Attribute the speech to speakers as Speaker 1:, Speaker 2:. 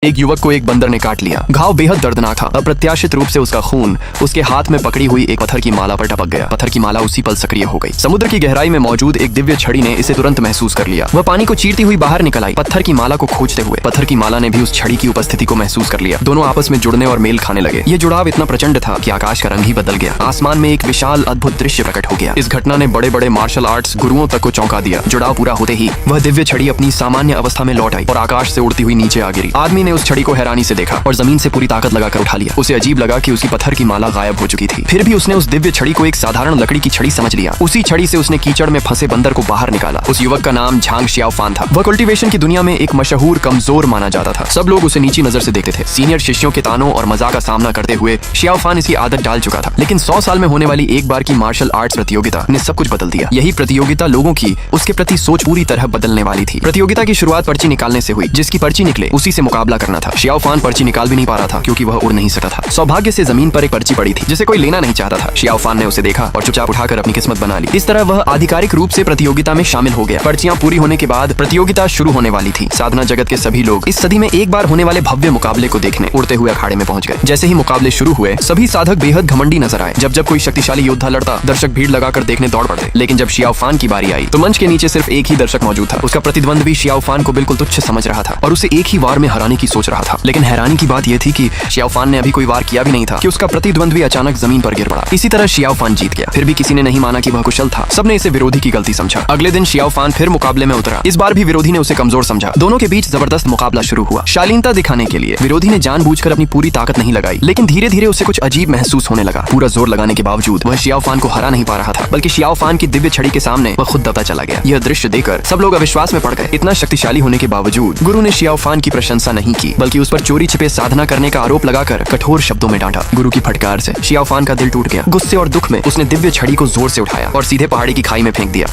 Speaker 1: एक युवक को एक बंदर ने काट लिया। घाव बेहद दर्दनाक था। अप्रत्याशित रूप से उसका खून उसके हाथ में पकड़ी हुई एक पत्थर की माला पर टपक गया। पत्थर की माला उसी पल सक्रिय हो गई। समुद्र की गहराई में मौजूद एक दिव्य छड़ी ने इसे तुरंत महसूस कर लिया। वह पानी को चीरती हुई बाहर निकल आई, पत्थर की माला को खोजते हुए। पत्थर की माला ने भी उस छड़ी की उपस्थिति को महसूस कर लिया। दोनों आपस में जुड़ने और मेल खाने लगे। ये जुड़ाव इतना प्रचंड था कि आकाश का रंग ही बदल गया। आसमान में एक विशाल अद्भुत दृश्य प्रकट हो गया। इस घटना ने बड़े बड़े मार्शल आर्ट्स गुरुओं तक को चौंका दिया। जुड़ाव पूरा होते ही वह दिव्य छड़ी अपनी सामान्य अवस्था में लौट आई और आकाश से उड़ती हुई नीचे आ गिरी। आदमी ने उस छड़ी को हैरानी से देखा और जमीन से पूरी ताकत लगाकर उठा लिया। उसे अजीब लगा कि उसकी पत्थर की माला गायब हो चुकी थी। फिर भी उसने उस दिव्य छड़ी को एक साधारण लकड़ी की छड़ी समझ लिया। उसी छड़ी से उसने कीचड़ में फंसे बंदर को बाहर निकाला। उस युवक का नाम झांग शियाओफान था। वह कल्टीवेशन की दुनिया में एक मशहूर कमजोर माना जाता था। सब लोग उसे नीची नजर से देखते थे। सीनियर शिष्यों के तानों और मजाक का सामना करते हुए शियाओफान इसकी आदत डाल चुका था। लेकिन 100 साल में होने वाली एक बार की मार्शल आर्ट्स प्रतियोगिता ने सब कुछ बदल दिया। यही प्रतियोगिता लोगों की उसके प्रति सोच पूरी तरह बदलने वाली थी। प्रतियोगिता की शुरुआत पर्ची निकालने से हुई। जिसकी पर्ची निकले उसी से मुकाबला करना था। शियाओफान पर्ची निकाल भी नहीं पा रहा था क्योंकि वह उड़ नहीं सकता था। सौभाग्य से जमीन पर एक पर्ची पड़ी थी जिसे कोई लेना नहीं चाहता था। शियाओफान ने उसे देखा और चुपचाप उठाकर अपनी किस्मत बना ली। इस तरह वह आधिकारिक रूप से प्रतियोगिता में शामिल हो गया। पर्चियां पूरी होने के बाद प्रतियोगिता शुरू होने वाली थी। साधना जगत के सभी लोग इस सदी में एक बार होने वाले भव्य मुकाबले को देखने उड़ते हुए अखाड़े में पहुंच गए। जैसे ही मुकाबले शुरू हुए सभी साधक बेहद घमंडी नजर आए। जब कोई शक्तिशाली योद्धा लड़ता दर्शक भीड़ लगाकर देखने दौड़ पड़ते। लेकिन जब शियाओफान की बारी आई तो मंच के नीचे सिर्फ एक ही दर्शक मौजूद था। उसका प्रतिद्वंद्वी शियाओफान को बिल्कुल तुच्छ समझ रहा था और उसे एक ही वार में हराने की सोच रहा था। लेकिन हैरानी की बात यह थी कि शियाओफान ने अभी कोई वार किया भी नहीं था कि उसका प्रतिद्वंद्वी अचानक जमीन पर गिर पड़ा। इसी तरह शियाओफान जीत गया। फिर भी किसी ने नहीं माना कि वह कुशल था। सबने इसे विरोधी की गलती समझा। अगले दिन शियाओफान फिर मुकाबले में उतरा। इस बार भी विरोधी ने उसे कमजोर समझा। दोनों के बीच जबरदस्त मुकाबला शुरू हुआ। शालीनता दिखाने के लिए विरोधी ने जानबूझकर अपनी पूरी ताकत नहीं लगाई। लेकिन धीरे धीरे उसे कुछ अजीब महसूस होने लगा। पूरा जोर लगाने के बावजूद वह शियाओफान को हरा नहीं पा रहा था, बल्कि शियाओफान की दिव्य छड़ी के सामने वह खुद दबता चला गया। यह दृश्य देखकर सब लोग अविश्वास में पड़ गए। इतना शक्तिशाली होने के बावजूद गुरु ने शियाओफान की प्रशंसा नहीं की, बल्कि उस पर चोरी छिपे साधना करने का आरोप लगाकर कठोर शब्दों में डांटा। गुरु की फटकार से शियाओफान का दिल टूट गया। गुस्से और दुख में उसने दिव्य छड़ी को जोर से उठाया और सीधे पहाड़ी की खाई में फेंक दिया।